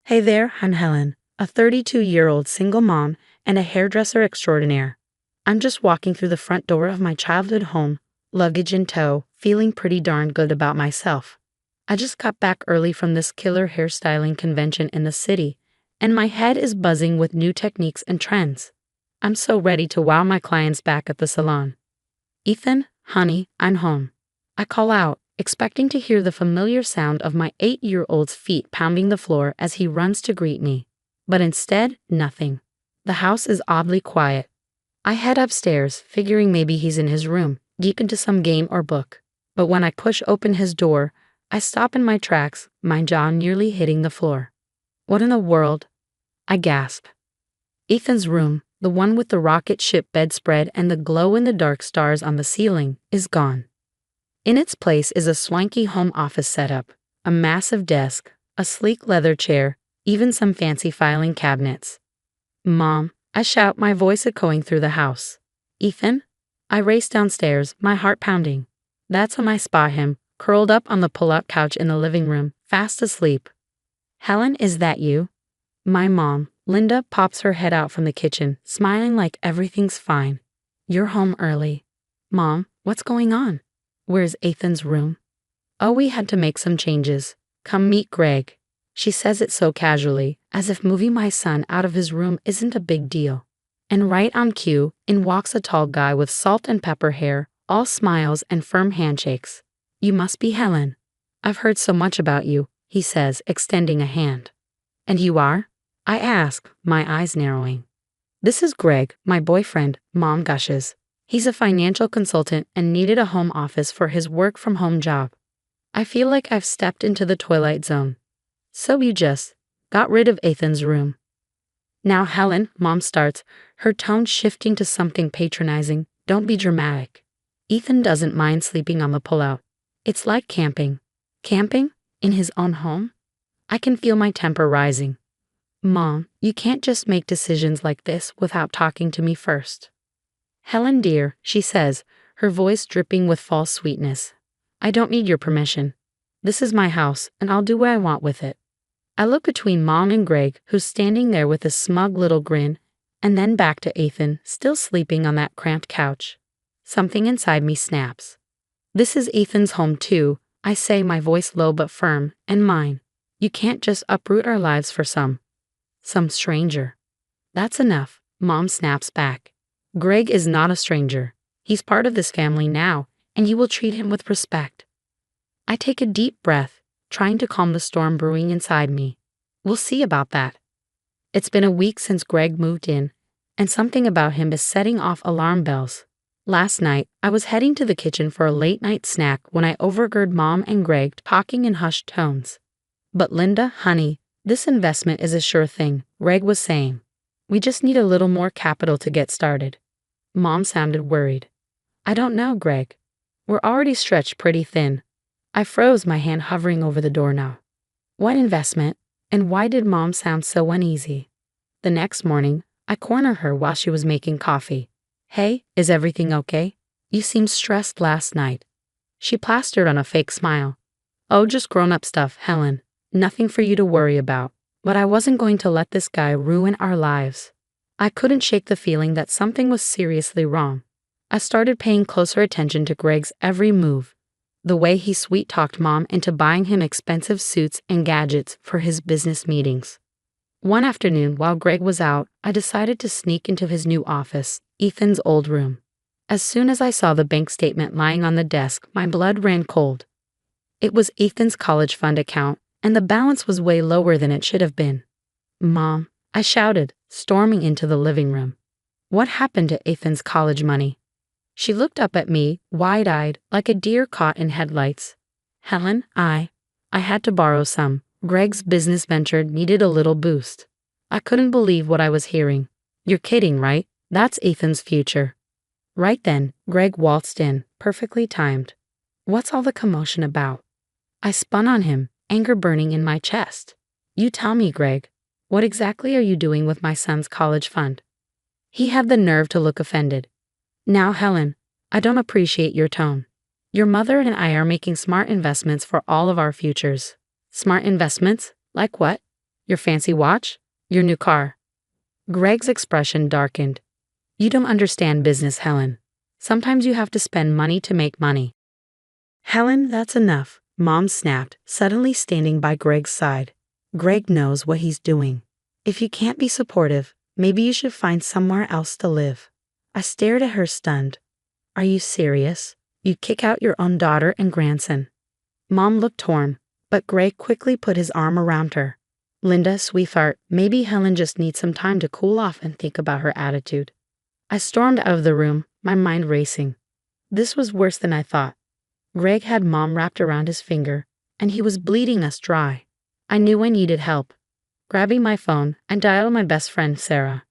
Hey there, I'm Helen, a 32-year-old single mom and a hairdresser extraordinaire. I'm just walking through the front door of my childhood home, luggage in tow, feeling pretty darn good about myself. I just got back early from this killer hairstyling convention in the city, and my head is buzzing with new techniques and trends. I'm so ready to wow my clients back at the salon. Ethan, honey, I'm home. I call out, expecting to hear the familiar sound of my 8-year-old's feet pounding the floor as he runs to greet me. But instead, nothing. The house is oddly quiet. I head upstairs, figuring maybe he's in his room, deep into some game or book. But when I push open his door, I stop in my tracks, my jaw nearly hitting the floor. What in the world? I gasp. Ethan's room, the one with the rocket ship bedspread and the glow-in-the-dark stars on the ceiling, is gone. In its place is a swanky home office setup, a massive desk, a sleek leather chair, even some fancy filing cabinets. Mom, I shout, my voice echoing through the house. Ethan? I race downstairs, my heart pounding. That's when I spot him, curled up on the pull-out couch in the living room, fast asleep. Helen, is that you? My mom, Linda, pops her head out from the kitchen, smiling like everything's fine. You're home early. Mom, what's going on? Where's Ethan's room? Oh, we had to make some changes. Come meet Greg. She says it so casually, as if moving my son out of his room isn't a big deal. And right on cue, in walks a tall guy with salt and pepper hair, all smiles and firm handshakes. You must be Helen. I've heard so much about you, he says, extending a hand. And you are? I ask, my eyes narrowing. This is Greg, my boyfriend, Mom gushes. He's a financial consultant and needed a home office for his work-from-home job. I feel like I've stepped into the Twilight Zone. So you just got rid of Ethan's room. Now, Helen, Mom starts, her tone shifting to something patronizing. Don't be dramatic. Ethan doesn't mind sleeping on the pullout. It's like camping. Camping? In his own home? I can feel my temper rising. Mom, you can't just make decisions like this without talking to me first. Helen dear, she says, her voice dripping with false sweetness. I don't need your permission. This is my house, and I'll do what I want with it. I look between Mom and Greg, who's standing there with a smug little grin, and then back to Ethan, still sleeping on that cramped couch. Something inside me snaps. This is Ethan's home too, I say, my voice low but firm, and mine. You can't just uproot our lives for some stranger. That's enough, Mom snaps back. Greg is not a stranger. He's part of this family now, and you will treat him with respect. I take a deep breath, trying to calm the storm brewing inside me. We'll see about that. It's been a week since Greg moved in, and something about him is setting off alarm bells. Last night, I was heading to the kitchen for a late-night snack when I overheard Mom and Greg talking in hushed tones. But Linda, honey, this investment is a sure thing, Greg was saying. We just need a little more capital to get started. Mom sounded worried. I don't know, Greg. We're already stretched pretty thin. I froze, my hand hovering over the doorknob. What investment? And why did Mom sound so uneasy? The next morning, I corner her while she was making coffee. Hey, is everything okay? You seemed stressed last night. She plastered on a fake smile. Oh, just grown-up stuff, Helen. Nothing for you to worry about. But I wasn't going to let this guy ruin our lives. I couldn't shake the feeling that something was seriously wrong. I started paying closer attention to Greg's every move. The way he sweet-talked Mom into buying him expensive suits and gadgets for his business meetings. One afternoon, while Greg was out, I decided to sneak into his new office, Ethan's old room. As soon as I saw the bank statement lying on the desk, my blood ran cold. It was Ethan's college fund account, and the balance was way lower than it should have been. Mom, I shouted, storming into the living room. What happened to Ethan's college money? She looked up at me, wide-eyed, like a deer caught in headlights. Helen, I had to borrow some. Greg's business venture needed a little boost. I couldn't believe what I was hearing. You're kidding, right? That's Ethan's future. Right then, Greg waltzed in, perfectly timed. What's all the commotion about? I spun on him, anger burning in my chest. You tell me, Greg. What exactly are you doing with my son's college fund? He had the nerve to look offended. Now, Helen, I don't appreciate your tone. Your mother and I are making smart investments for all of our futures. Smart investments? Like what? Your fancy watch? Your new car? Greg's expression darkened. You don't understand business, Helen. Sometimes you have to spend money to make money. Helen, that's enough, Mom snapped, suddenly standing by Greg's side. Greg knows what he's doing. If you can't be supportive, maybe you should find somewhere else to live. I stared at her stunned. Are you serious? You'd kick out your own daughter and grandson. Mom looked torn, but Greg quickly put his arm around her. Linda, sweetheart, maybe Helen just needs some time to cool off and think about her attitude. I stormed out of the room, my mind racing. This was worse than I thought. Greg had Mom wrapped around his finger, and he was bleeding us dry. I knew I needed help. Grabbing my phone, I dialed my best friend, Sarah.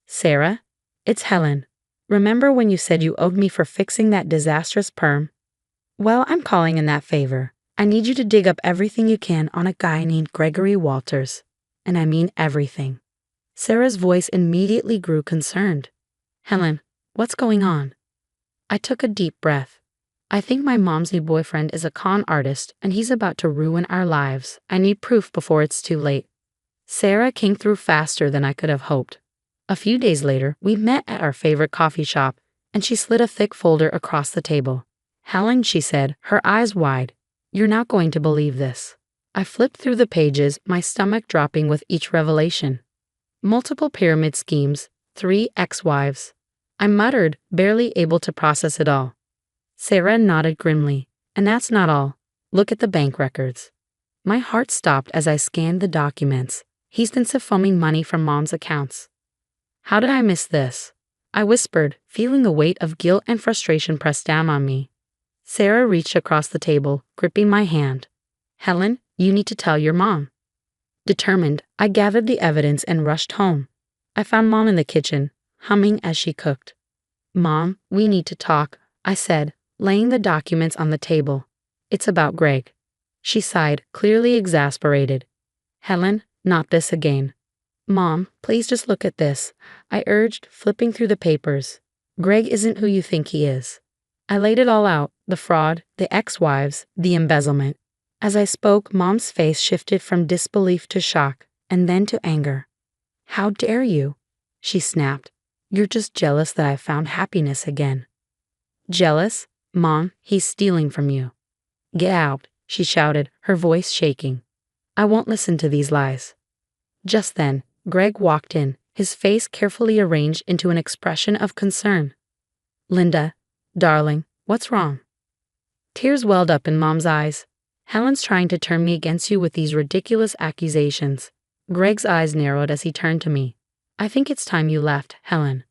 Sarah? It's Helen. Remember when you said you owed me for fixing that disastrous perm? Well, I'm calling in that favor. I need you to dig up everything you can on a guy named Gregory Walters. And I mean everything. Sarah's voice immediately grew concerned. Helen, what's going on? I took a deep breath. I think my mom's new boyfriend is a con artist and he's about to ruin our lives. I need proof before it's too late. Sarah came through faster than I could have hoped. A few days later, we met at our favorite coffee shop, and she slid a thick folder across the table. Helen, she said, her eyes wide. You're not going to believe this. I flipped through the pages, my stomach dropping with each revelation. Multiple pyramid schemes, 3 ex-wives. I muttered, barely able to process it all. Sarah nodded grimly. And that's not all. Look at the bank records. My heart stopped as I scanned the documents. He's been siphonning money from Mom's accounts. How did I miss this? I whispered, feeling the weight of guilt and frustration press down on me. Sarah reached across the table, gripping my hand. Helen, you need to tell your mom. Determined, I gathered the evidence and rushed home. I found Mom in the kitchen, humming as she cooked. Mom, we need to talk, I said, laying the documents on the table. It's about Greg. She sighed, clearly exasperated. Helen, not this again. Mom, please just look at this, I urged, flipping through the papers. Greg isn't who you think he is. I laid it all out, the fraud, the ex-wives, the embezzlement. As I spoke, Mom's face shifted from disbelief to shock, and then to anger. How dare you? She snapped. You're just jealous that I found happiness again. Jealous? Mom, he's stealing from you. Get out, she shouted, her voice shaking. I won't listen to these lies. Just then, Greg walked in, his face carefully arranged into an expression of concern. Linda, darling, what's wrong? Tears welled up in Mom's eyes. Helen's trying to turn me against you with these ridiculous accusations. Greg's eyes narrowed as he turned to me. I think it's time you left, Helen.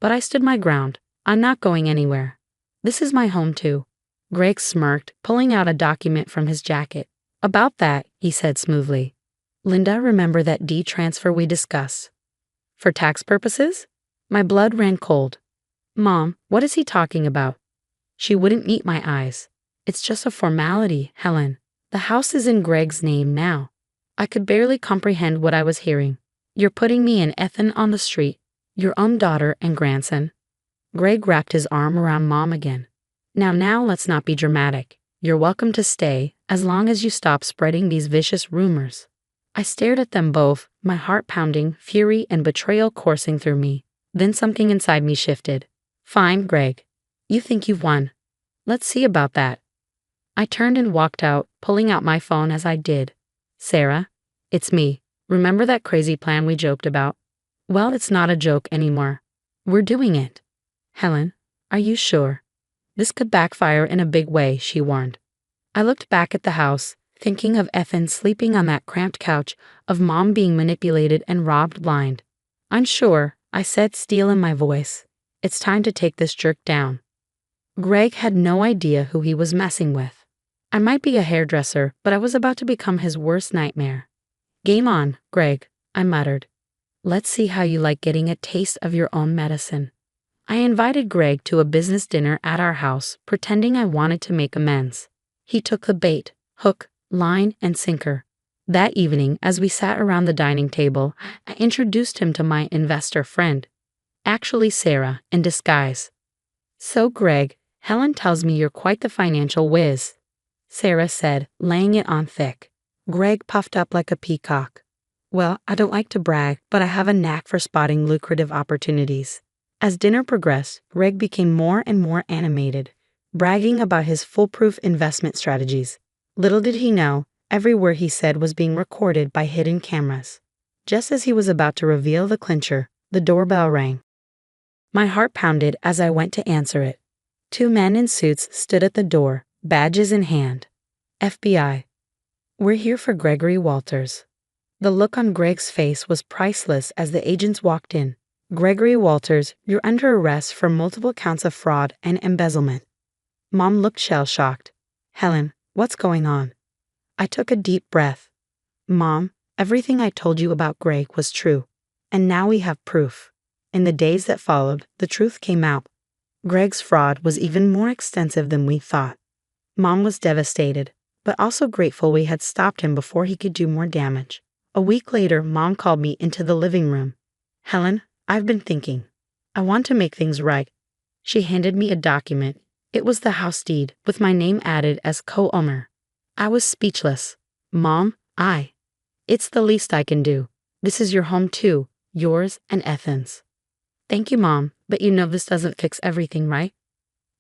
But I stood my ground. I'm not going anywhere. This is my home too. Greg smirked, pulling out a document from his jacket. About that, he said smoothly. Linda, remember that deed transfer we discussed? For tax purposes? My blood ran cold. Mom, what is he talking about? She wouldn't meet my eyes. It's just a formality, Helen. The house is in Greg's name now. I could barely comprehend what I was hearing. You're putting me and Ethan on the street, your own daughter and grandson. Greg wrapped his arm around Mom again. Now let's not be dramatic. You're welcome to stay, as long as you stop spreading these vicious rumors. I stared at them both, my heart pounding, fury and betrayal coursing through me. Then something inside me shifted. Fine, Greg. You think you've won. Let's see about that. I turned and walked out, pulling out my phone as I did. Sarah, it's me. Remember that crazy plan we joked about? Well, it's not a joke anymore. We're doing it. Helen, are you sure? This could backfire in a big way, she warned. I looked back at the house, thinking of Ethan sleeping on that cramped couch, of Mom being manipulated and robbed blind. I'm sure, I said, steel in my voice. It's time to take this jerk down. Greg had no idea who he was messing with. I might be a hairdresser, but I was about to become his worst nightmare. Game on, Greg, I muttered. Let's see how you like getting a taste of your own medicine. I invited Greg to a business dinner at our house, pretending I wanted to make amends. He took the bait, hook, line, and sinker. That evening, as we sat around the dining table, I introduced him to my investor friend. Actually Sarah, in disguise. So Greg, Helen tells me you're quite the financial whiz, Sarah said, laying it on thick. Greg puffed up like a peacock. Well, I don't like to brag, but I have a knack for spotting lucrative opportunities. As dinner progressed, Greg became more and more animated, bragging about his foolproof investment strategies. Little did he know, every word he said was being recorded by hidden cameras. Just as he was about to reveal the clincher, the doorbell rang. My heart pounded as I went to answer it. Two men in suits stood at the door, badges in hand. FBI. We're here for Gregory Walters. The look on Greg's face was priceless as the agents walked in. Gregory Walters, you're under arrest for multiple counts of fraud and embezzlement. Mom looked shell-shocked. Helen, what's going on? I took a deep breath. Mom, everything I told you about Greg was true. And now we have proof. In the days that followed, the truth came out. Greg's fraud was even more extensive than we thought. Mom was devastated, but also grateful we had stopped him before he could do more damage. A week later, Mom called me into the living room. Helen, I've been thinking. I want to make things right. She handed me a document. It was the house deed, with my name added as co-owner. I was speechless. Mom, It's the least I can do. This is your home too, yours and Ethan's. Thank you, Mom, but you know this doesn't fix everything, right?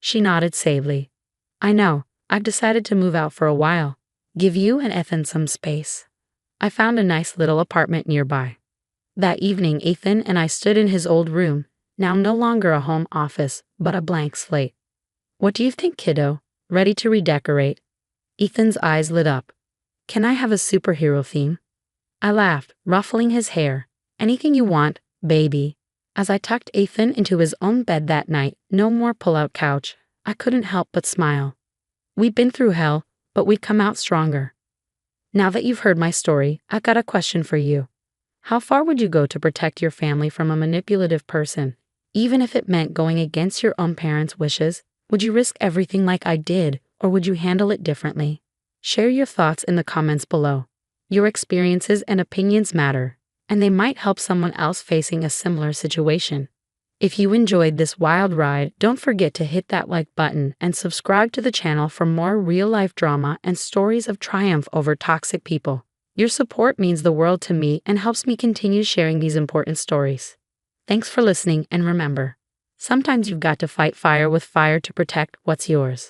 She nodded sagely. I know. I've decided to move out for a while. Give you and Ethan some space. I found a nice little apartment nearby. That evening, Ethan and I stood in his old room, now no longer a home office, but a blank slate. What do you think, kiddo? Ready to redecorate? Ethan's eyes lit up. Can I have a superhero theme? I laughed, ruffling his hair. Anything you want, baby. As I tucked Ethan into his own bed that night, no more pull-out couch, I couldn't help but smile. We'd been through hell, but we'd come out stronger. Now that you've heard my story, I've got a question for you. How far would you go to protect your family from a manipulative person? Even if it meant going against your own parents' wishes, would you risk everything like I did, or would you handle it differently? Share your thoughts in the comments below. Your experiences and opinions matter, and they might help someone else facing a similar situation. If you enjoyed this wild ride, don't forget to hit that like button and subscribe to the channel for more real-life drama and stories of triumph over toxic people. Your support means the world to me and helps me continue sharing these important stories. Thanks for listening, and remember, sometimes you've got to fight fire with fire to protect what's yours.